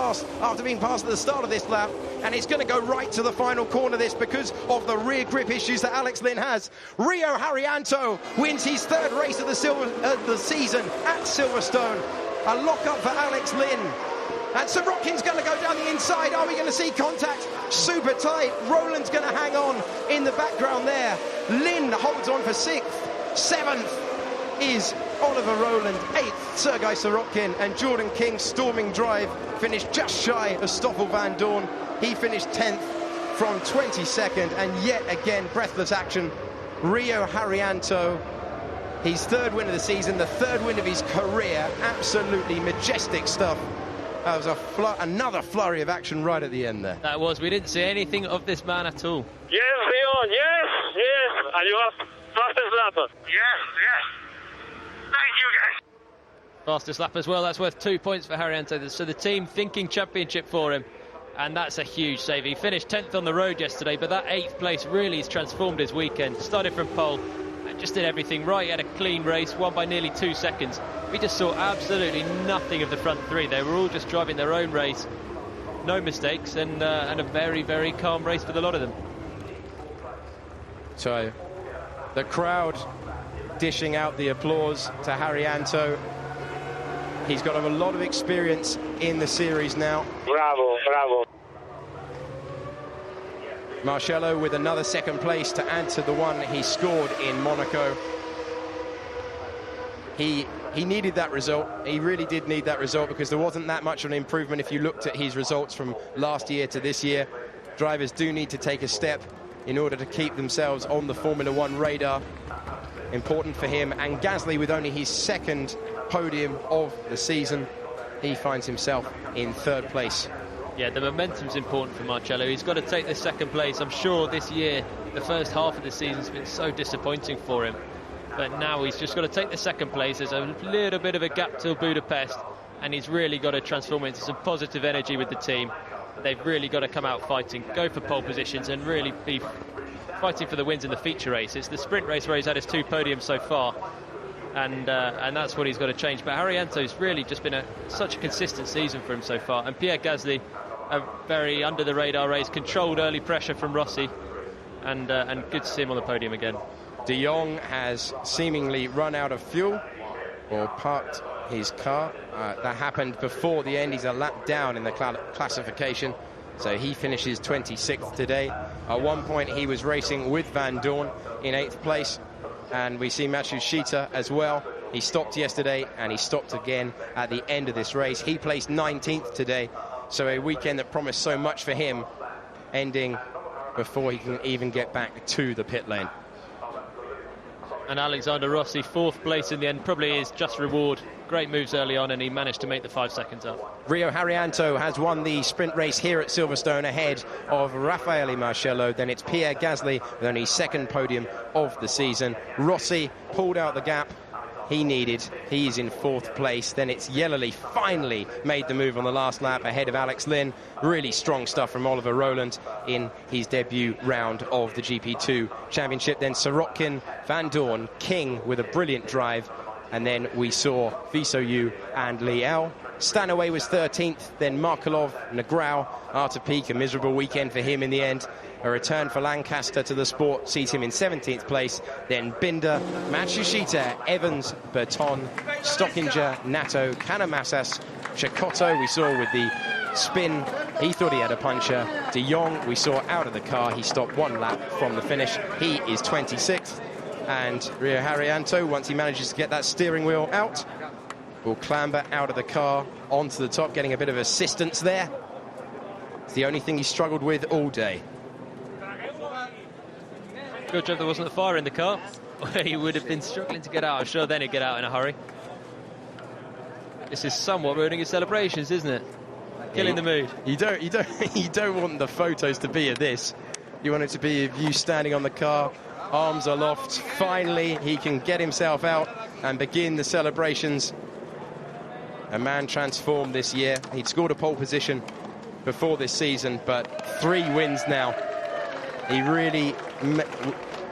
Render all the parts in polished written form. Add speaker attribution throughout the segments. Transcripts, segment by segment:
Speaker 1: pass after being passed at the start of this lap, and it's going to go right to the final corner this because of the rear grip issues that Alex Lynn has. Rio Haryanto wins his third race of the season at Silverstone. A lock-up for Alex Lynn. And Sorokin's going to go down the inside. Are we going to see contact? Super tight. Rowland's going to hang on in the background there. Lynn holds on for 6th. 7th is Oliver Rowland. 8th, Sergei Sorokin. And Jordan King, storming drive, finished just shy of Stoffel van Dorn. He finished 10th from 22nd. And yet again, breathless action. Rio Haryanto, his 3rd win of the season, the 3rd win of his career. Absolutely majestic stuff. That was another flurry of action right at the end there.
Speaker 2: That was. We didn't see anything of this man at all.
Speaker 3: Yes, Leon, yes. And you are fastest lapper. Yes. Thank you, guys.
Speaker 2: Fastest lap as well. That's worth 2 points for Haryanto. So the team thinking championship for him. And that's a huge save. He finished 10th on the road yesterday, but that 8th place really has transformed his weekend. Started from pole and just did everything right. He had a clean race, won by nearly 2 seconds. We just saw absolutely nothing of the front three. They were all just driving their own race. No mistakes, and a very, very calm race for a lot of them.
Speaker 1: So the crowd dishing out the applause to Haryanto. He's got a lot of experience in the series now.
Speaker 3: Bravo.
Speaker 1: Marciello with another 2nd place to add to the one he scored in Monaco. He needed that result. He really did need that result because there wasn't that much of an improvement if you looked at his results from last year to this year. Drivers do need to take a step in order to keep themselves on the Formula One radar. Important for him. And Gasly, with only his 2nd podium of the season, he finds himself in 3rd place.
Speaker 2: Yeah, the momentum's important for Marciello. He's got to take the 2nd place. I'm sure this year, the first half of the season's been so disappointing for him. But now he's just got to take the 2nd place. There's a little bit of a gap till Budapest, and he's really got to transform into some positive energy with the team. They've really got to come out fighting, go for pole positions, and really be fighting for the wins in the feature race. It's the sprint race where he's had his 2 podiums so far, and that's what he's got to change. But Haryanto's really just been such a consistent season for him so far. And Pierre Gasly, a very under-the-radar race, controlled early pressure from Rossi, and good to see him on the podium again.
Speaker 1: De Jong has seemingly run out of fuel or parked his car. That happened before the end. He's a lap down in the classification, so he finishes 26th today. At one point he was racing with Van Dorn in 8th place, and we see Matsushita as well. He stopped yesterday and he stopped again at the end of this race. He placed 19th today, so a weekend that promised so much for him ending before he can even get back to the pit lane.
Speaker 2: And Alexander Rossi, 4th place in the end, probably his just reward. Great moves early on, and he managed to make the 5 seconds up.
Speaker 1: Rio Haryanto has won the sprint race here at Silverstone ahead of Raffaele Marciello. Then it's Pierre Gasly with only 2nd podium of the season. Rossi pulled out the gap he needed. He's in 4th place. Then it's Yellerly finally made the move on the last lap ahead of Alex Lynn. Really strong stuff from Oliver Rowland in his debut round of the GP2 championship. Then Sorokin, Van Dorn, King with a brilliant drive. And then we saw Visoyu and Liel. Stanaway was 13th, then Markelov, Negrau, Arthur Peak, a miserable weekend for him in the end. A return for Lancaster to the sport sees him in 17th place. Then Binder, Matsushita, Evans, Berton, Stockinger, Nato, Kanemassas, Chicotto, we saw with the spin. He thought he had a puncher. De Jong, we saw out of the car. He stopped 1 lap from the finish. He is 26th. And Rio Haryanto, once he manages to get that steering wheel out, will clamber out of the car onto the top, getting a bit of assistance there. It's the only thing he struggled with all day.
Speaker 2: Good job there wasn't a fire in the car. He would have been struggling to get out. I'm sure then he'd get out in a hurry. This is somewhat ruining his celebrations, isn't it? Killing the mood.
Speaker 1: You don't want the photos to be of this. You want it to be of you standing on the car, arms aloft. Finally, he can get himself out and begin the celebrations. A man transformed this year. He'd scored a pole position before this season, but 3 wins now. He really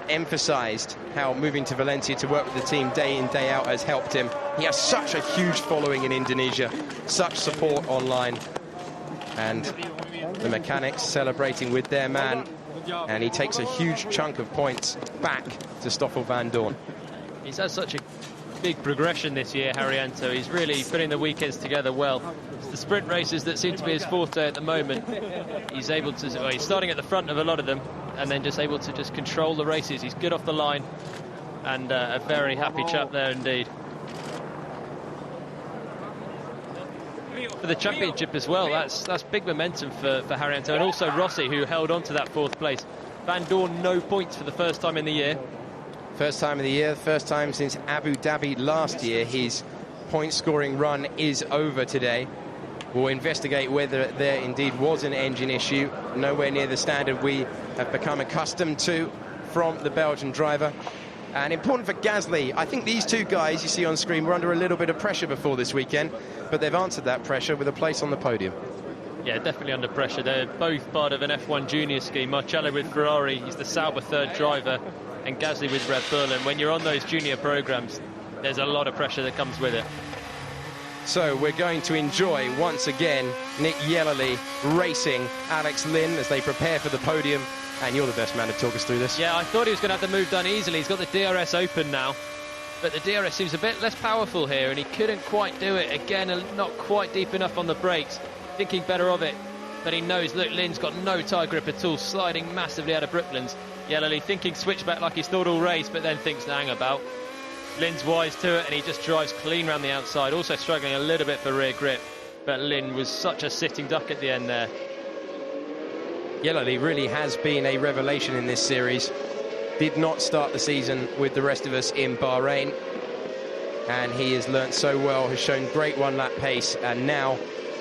Speaker 1: emphasized how moving to Valencia to work with the team day in, day out has helped him. He has such a huge following in Indonesia, such support online. And the mechanics celebrating with their man. And he takes a huge chunk of points back to Stoffel Vandoorne.
Speaker 2: He's had such a big progression this year, Haryanto. He's really putting the weekends together well. It's the sprint races that seem to be his forte at the moment. He's able to, well, he's starting at the front of a lot of them and then just able to just control the races. He's good off the line and a very happy chap there indeed. For the championship as well, that's big momentum for Haryanto, and also Rossi, who held on to that 4th place. Vandoorne, no points for the first time in the year.
Speaker 1: First time of the year, first time since Abu Dhabi last year. His point-scoring run is over today. We'll investigate whether there indeed was an engine issue. Nowhere near the standard we have become accustomed to from the Belgian driver. And important for Gasly, I think these two guys you see on screen were under a little bit of pressure before this weekend, but they've answered that pressure with a place on the podium.
Speaker 2: Yeah, definitely under pressure. They're both part of an F1 junior scheme. Marciello with Ferrari, he's the Sauber 3rd driver, and Gasly with Red Bull. And when you're on those junior programs, there's a lot of pressure that comes with it.
Speaker 1: So we're going to enjoy, once again, Nick Yellerly racing Alex Lynn as they prepare for the podium. And you're the best man to talk us through this.
Speaker 2: Yeah, I thought he was going to have the move done easily. He's got the DRS open now, but the DRS seems a bit less powerful here, and he couldn't quite do it. Again, not quite deep enough on the brakes. Thinking better of it, but he knows, look, Lynn's got no tyre grip at all, sliding massively out of Brooklands. Yellerly thinking switchback like he's thought all race, but then thinks, hang about. Lynn's wise to it, and he just drives clean around the outside, also struggling a little bit for rear grip, but Lynn was such a sitting duck at the end there.
Speaker 1: Yellerly really has been a revelation in this series. Did not start the season with the rest of us in Bahrain, and he has learnt so well, has shown great one-lap pace, and now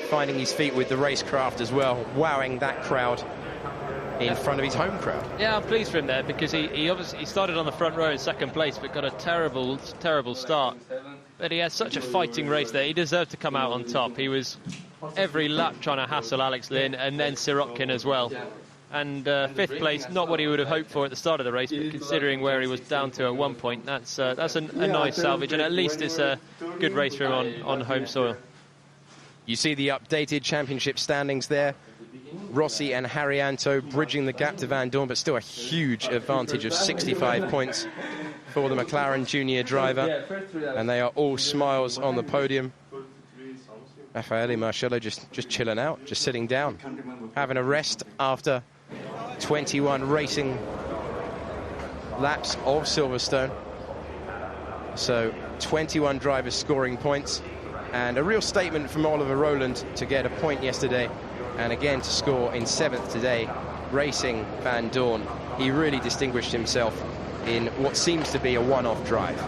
Speaker 1: finding his feet with the racecraft as well, wowing that crowd in front of his home crowd.
Speaker 2: Yeah, I'm pleased for him there, because he obviously started on the front row in 2nd place, but got a terrible start. But he had such a fighting race there. He deserved to come out on top. He was every lap trying to hassle Alex Lynn and then Sirotkin as well. And 5th place, not what he would have hoped for at the start of the race, but considering where he was down to at one point, that's a nice salvage, and at least it's a good race for him on home soil.
Speaker 1: You see the updated championship standings there. Rossi and Haryanto bridging the gap to Vandoorne, but still a huge advantage of 65 points for the McLaren junior driver. And they are all smiles on the podium. Raffaele Marciello just chilling out, just sitting down, having a rest after 21 racing laps of Silverstone. So 21 drivers scoring points, and a real statement from Oliver Rowland to get a point yesterday and again to score in 7th today, racing Vandoorne. He really distinguished himself in what seems to be a one-off drive.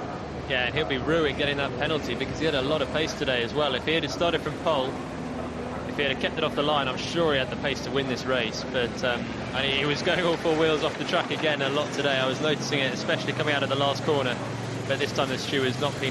Speaker 2: Yeah, and he'll be ruined getting that penalty, because he had a lot of pace today as well. If he had started from pole, if he had kept it off the line, I'm sure he had the pace to win this race. But he was going all 4 wheels off the track again a lot today. I was noticing it, especially coming out of the last corner. But this time the shoe has not been